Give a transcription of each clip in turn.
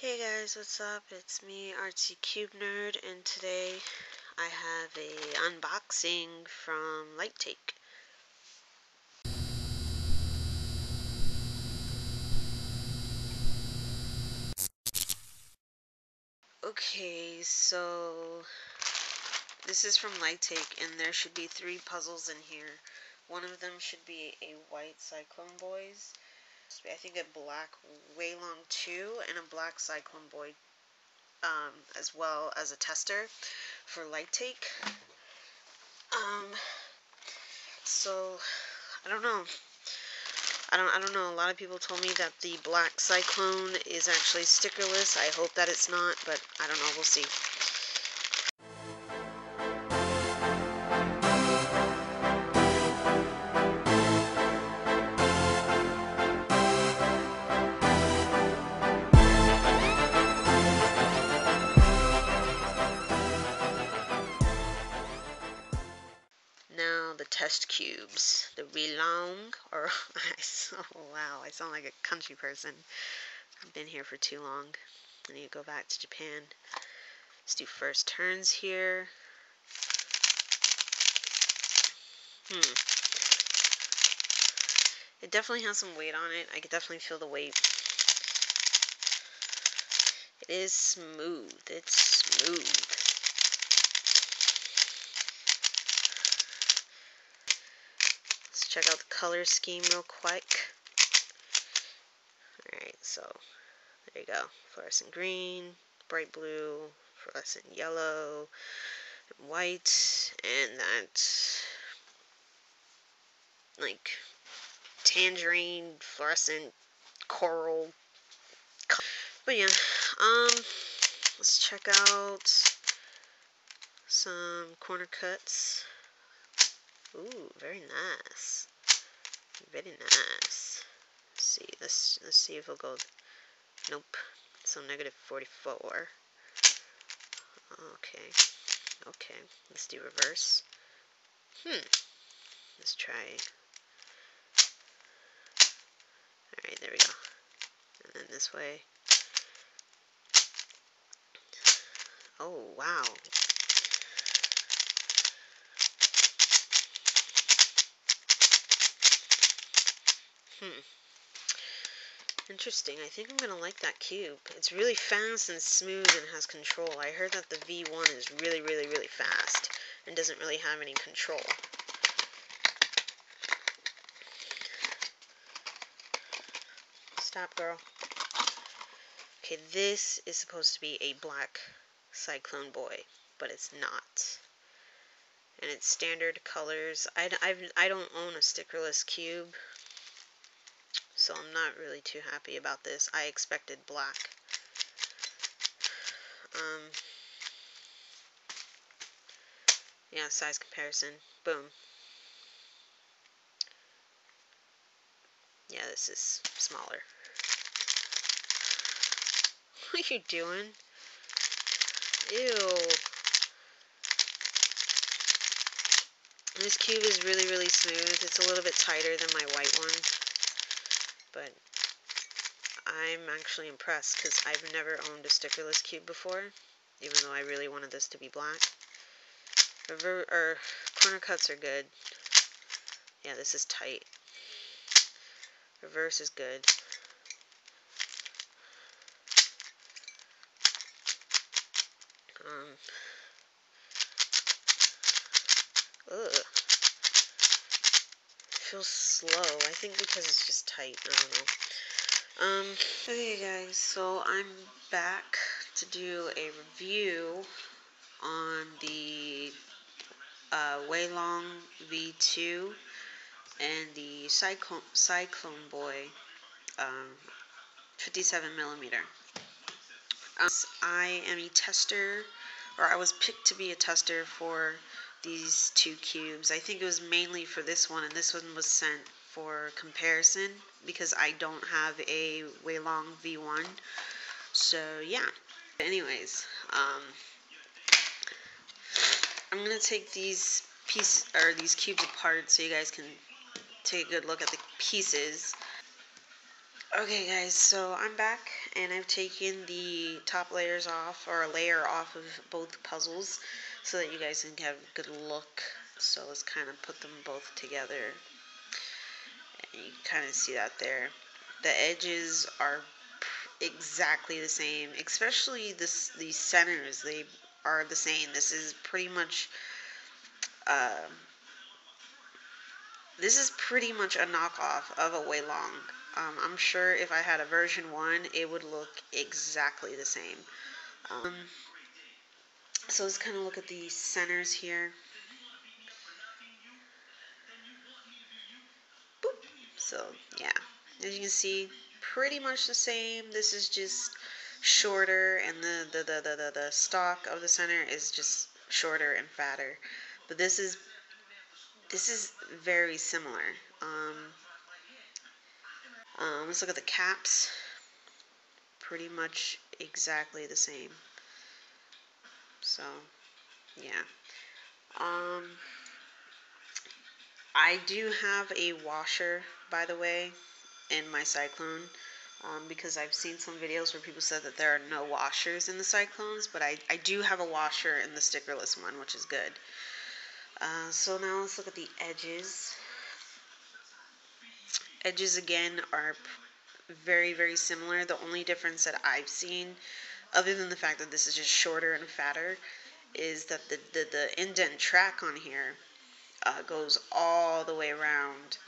Hey guys, what's up? It's me, Artsy Cube Nerd, and today I have a unboxing from Lightake. Okay, so this is from Lightake, and there should be 3 puzzles in here. One of them should be a white Cyclone Boys, I think a black WeiLong 2, and a black Cyclone Boy, as well as a tester for Lightake. So I don't know. I don't know. A lot of people told me that the black Cyclone is actually stickerless. I hope that it's not, but I don't know. We'll see. Now the test cubes. The WeiLong, or oh wow, I sound like a country person. I've been here for too long. I need to go back to Japan. Let's do first turns here. It definitely has some weight on it. I could definitely feel the weight. It is smooth. It's smooth. Let's check out the color scheme real quick. Alright, so there you go. Fluorescent green, bright blue, fluorescent yellow, and white, and that like tangerine, fluorescent, coral. But yeah, let's check out some corner cuts. Ooh, very nice. Very nice. Let's see. Let's see if it'll go. Nope. So -44. Okay. Okay. Let's do reverse. Let's try. Alright, there we go. And then this way. Oh, wow. Interesting. I think I'm going to like that cube. It's really fast and smooth and has control. I heard that the V1 is really, really, really fast and doesn't really have any control. Stop, girl. Okay, this is supposed to be a black Cyclone Boy, but it's not. And it's standard colors. I don't own a stickerless cube, so I'm not really too happy about this. I expected black. Yeah, size comparison. Boom. Yeah, this is smaller. What are you doing? Ew. This cube is really, really smooth. It's a little bit tighter than my white one, but I'm actually impressed because I've never owned a stickerless cube before, even though I really wanted this to be black. Corner cuts are good. Yeah, this is tight. Reverse is good. Ugh. Feels slow. I think because it's just tight. I don't know. Okay guys, so I'm back to do a review on the WeiLong V2 and the Cyclone Boy 57mm. I am a tester, or I was picked to be a tester for these 2 cubes. I think it was mainly for this one, and this one was sent for comparison because I don't have a WeiLong V1. So yeah. Anyways, I'm gonna take these cubes apart so you guys can take a good look at the pieces. Okay guys, so I'm back and I've taken the top layers off, or a layer off of both puzzles so that you guys can have a good look. So let's kind of put them both together. And you can kind of see that there. The edges are exactly the same, especially these centers, they are the same. This is pretty much uh, a knockoff of a WeiLong. I'm sure if I had a version 1, it would look exactly the same. Um, so let's kind of look at the centers here. Boop. So yeah, as you can see, pretty much the same. This is just shorter, and the stalk of the center is just shorter and fatter. But this is very similar. Let's look at the caps. Pretty much exactly the same. So yeah. I do have a washer, by the way, in my Cyclone, because I've seen some videos where people said that there are no washers in the Cyclones, but I do have a washer in the stickerless one, which is good. So now let's look at the edges. Edges again are very, very similar. The only difference that I've seen, other than the fact that this is just shorter and fatter, is that the indent track on here goes all the way around.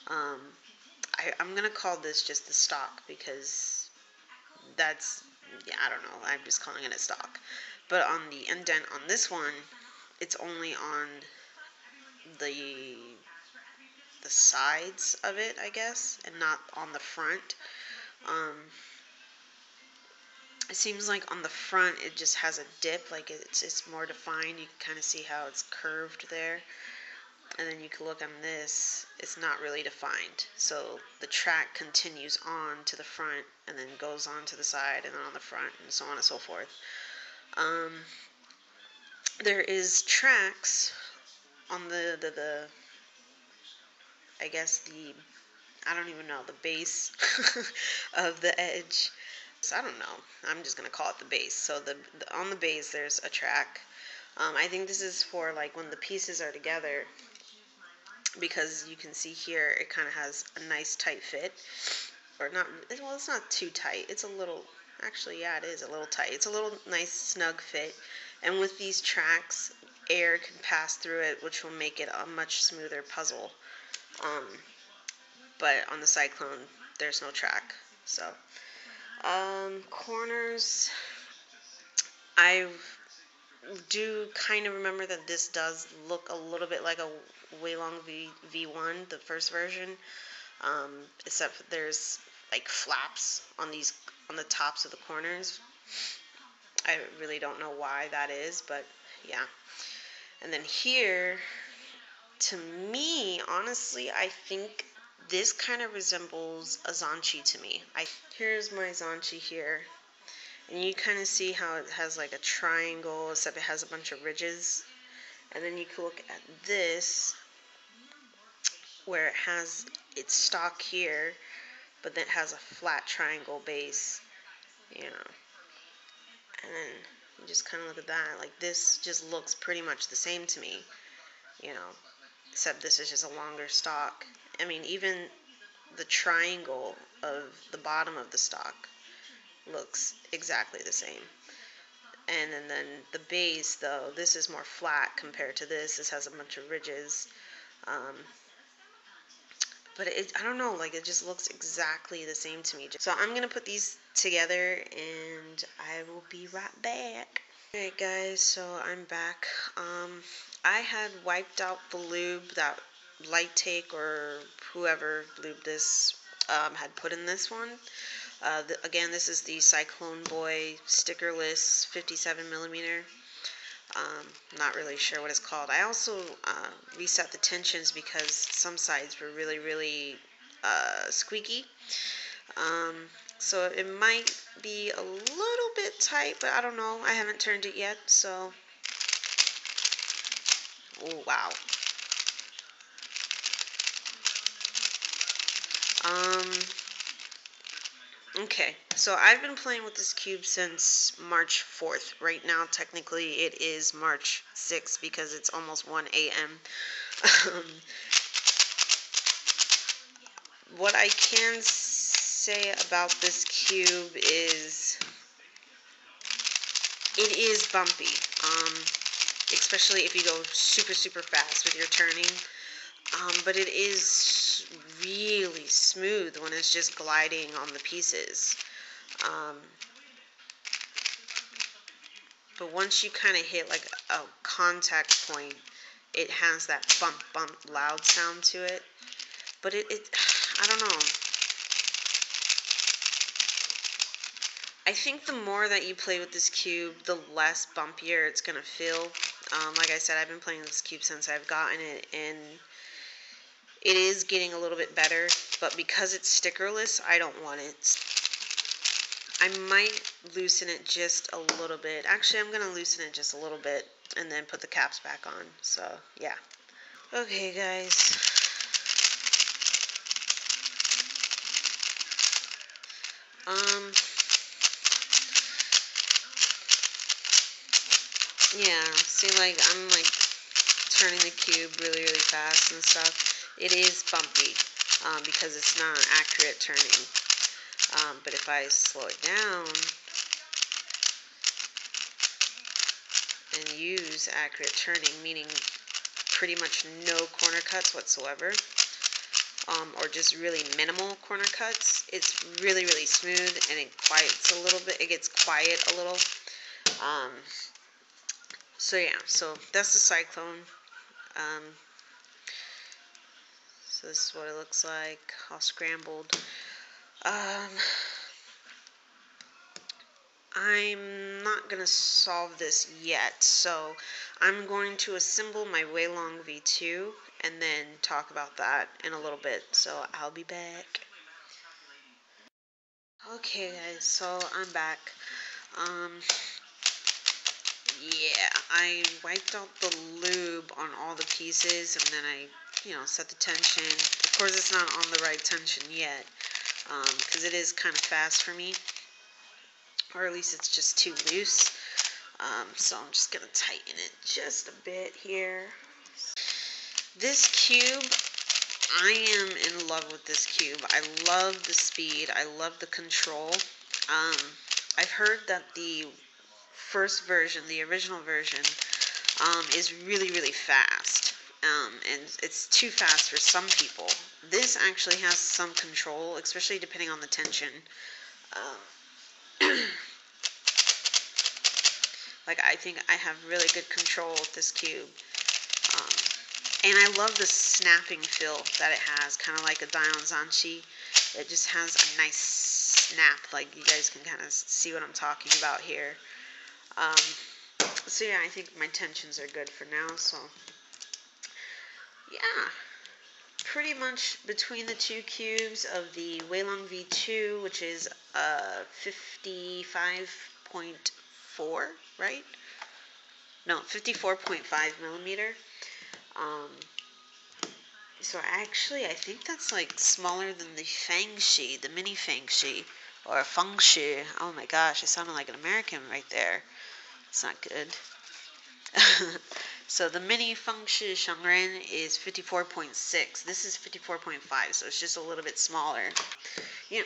I'm going to call this just the stock because that's, yeah, I don't know. I'm just calling it a stock. But on the indent on this one, it's only on the sides of it, I guess, and not on the front. It seems like on the front it just has a dip, like it's more defined. You can kind of see how it's curved there. And then you can look on this, it's not really defined. So the track continues on to the front and then goes on to the side and then on the front and so on and so forth. There is tracks on the I guess I don't even know, the base of the edge. So I don't know. I'm just going to call it the base. So on the base there's a track. I think this is for like when the pieces are together, because you can see here it kind of has a nice tight fit, or not, well, it's not too tight, it's a little, actually, yeah, it is a little tight, it's a little nice snug fit, and with these tracks air can pass through it, which will make it a much smoother puzzle. But on the Cyclone there's no track. So corners, I do kind of remember that this does look a little bit like a WeiLong V1, the first version, except there's like flaps on the tops of the corners. I really don't know why that is, but yeah. And then here, to me, honestly, I think this kind of resembles a Zanchi to me. Here's my Zanchi here. And you kind of see how it has like a triangle, except it has a bunch of ridges. And then you can look at this, where it has its stock here, but then it has a flat triangle base, you know. And then you just kind of look at that. Like, this just looks pretty much the same to me, you know, except this is just a longer stock. I mean, even the triangle of the bottom of the stock looks exactly the same. And then the base, though, this is more flat compared to this. This has a bunch of ridges. But I don't know, like, it just looks exactly the same to me. So I'm going to put these together, and I will be right back. Alright guys, so I'm back. I had wiped out the lube that Lightake or whoever lubed this had put in this one. Again, this is the Cyclone Boy stickerless 57mm. Not really sure what it's called. I also reset the tensions because some sides were really, really squeaky. So it might be a little bit tight, but I don't know. I haven't turned it yet, so. Oh, wow. Okay, so I've been playing with this cube since March 4th. Right now, technically, it is March 6th because it's almost 1 a.m. What I can say about this cube is it is bumpy, especially if you go super, super fast with your turning. But it is really smooth when it's just gliding on the pieces. But once you kind of hit like a contact point, it has that bump, bump, loud sound to it. But I don't know. I think the more that you play with this cube, the less bumpier it's going to feel. Like I said, I've been playing with this cube since I've gotten it, and it is getting a little bit better, but because it's stickerless, I don't want it. I might loosen it just a little bit. Actually, I'm going to loosen it just a little bit and then put the caps back on. So, yeah. Okay, guys. Yeah, see, like, I'm, like, turning the cube really, really fast and stuff. It is bumpy, because it's not accurate turning. But if I slow it down and use accurate turning, meaning pretty much no corner cuts whatsoever, or just really minimal corner cuts, it's really, really smooth, and it quiets a little bit. It gets quiet a little. So yeah, so that's the Cyclone. So this is what it looks like, all scrambled. I'm not going to solve this yet, so I'm going to assemble my WeiLong V2 and then talk about that in a little bit, so I'll be back. Okay guys, so I'm back. Yeah, I wiped out the lube on all the pieces, and then I, set the tension. Of course, it's not on the right tension yet, because it is kind of fast for me, or at least it's just too loose. So I'm just gonna tighten it just a bit here. This cube, I am in love with this cube. I love the speed. I love the control. I've heard that the first version, the original version, is really, really fast. And it's too fast for some people. This actually has some control, especially depending on the tension. Like, I think I have really good control with this cube. And I love the snapping feel that it has, kind of like a DaYan PanShi. It just has a nice snap, like you guys can kind of see what I'm talking about here. So yeah, I think my tensions are good for now, so yeah. Pretty much between the two cubes of the WeiLong V2, which is 55.4, right? No, 54.5 millimeter. So actually, I think that's like smaller than the FangShi, the mini FangShi, or FangShi. Oh my gosh, I sounded like an American right there. It's not good. So the mini FangShi ShuangRen is 54.6. This is 54.5, so it's just a little bit smaller. Yeah.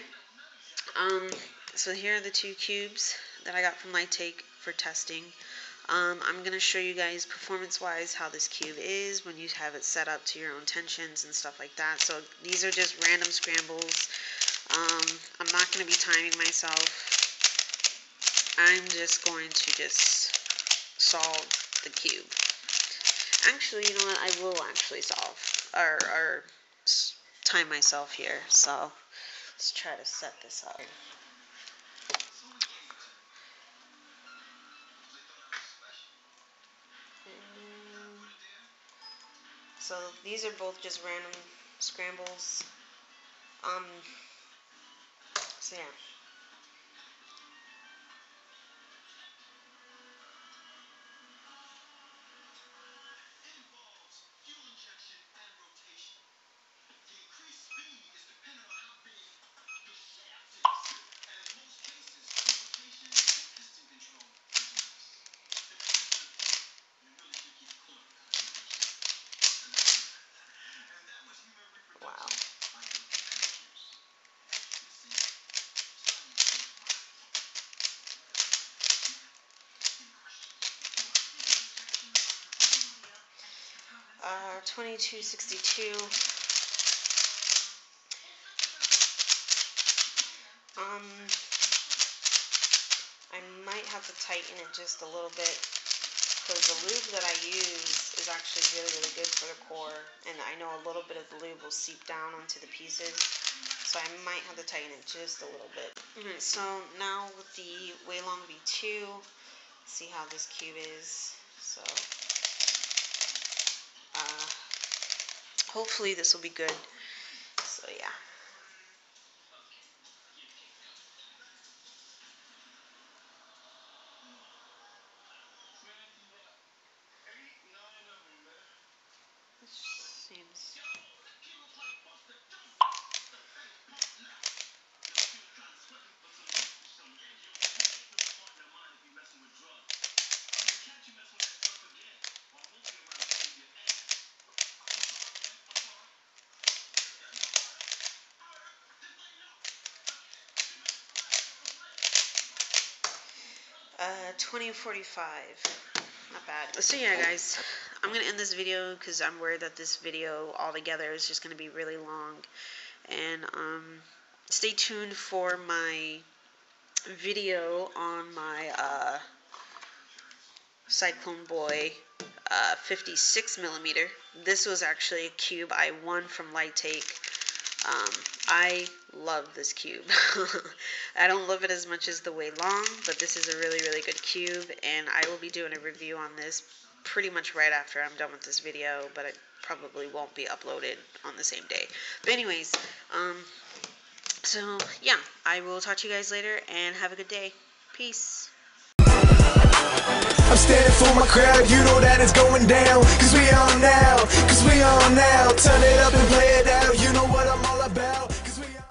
So here are the two cubes that I got from Lightake for testing. I'm going to show you guys performance-wise how this cube is when you have it set up to your own tensions and stuff like that. So these are just random scrambles. I'm not going to be timing myself. I'm just going to just solve the cube. Actually, you know what? I will actually solve or time myself here. So let's try to set this up. So these are both just random scrambles. So yeah. 2262. I might have to tighten it just a little bit, because the lube that I use is actually really, really good for the core, and I know a little bit of the lube will seep down onto the pieces, so I might have to tighten it just a little bit. So now with the WeiLong V2, see how this cube is. So hopefully this will be good. So yeah. Seems. Uh, 2045. Not bad. So yeah, guys, I'm going to end this video because I'm worried that this video altogether is just going to be really long. And stay tuned for my video on my Cyclone Boy 56mm. This was actually a cube I won from Lightake. I love this cube. I don't love it as much as the WeiLong, but this is a really, really good cube, and I will be doing a review on this pretty much right after I'm done with this video, but it probably won't be uploaded on the same day. But anyways, so yeah, I will talk to you guys later, and have a good day. Peace. I'm standing for my crowd, you know that it's going down, 'cause we all